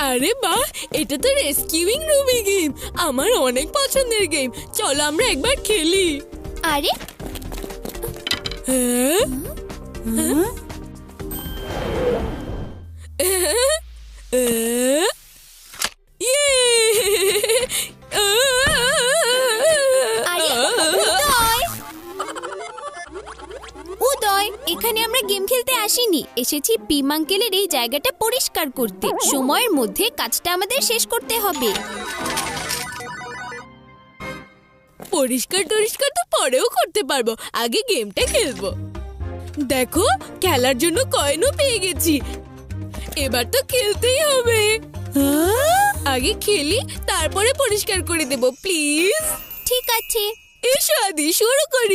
আরে বাহ, এটা তো রেস্কিউইং রুবি গেম। আমার অনেক পছন্দের গেম। চলো আমরা একবার খেলি। আরে হ্যাঁ? ইয়ে! আরে উদয়, এখানে আমরা গেম খেলতে আসিনি, এসেছি পিম আঙ্কেলের এই জায়গাটা পরিষ্কার করতে। সময়ের মধ্যে কাজটা আমাদের শেষ করতে হবে। পরিষ্কার টরিষ্কার তো পরেও করতে পারবো, আগে গেমটা খেলবো। দেখো, খেলার জন্য কয়েনও পেয়ে গেছি। এবার তো খেলতেই হবে। আগে খেলি, তারপরে পরিষ্কার করে দেব প্লিজ। ঠিক আছে। এসো আদি, শুরু করি।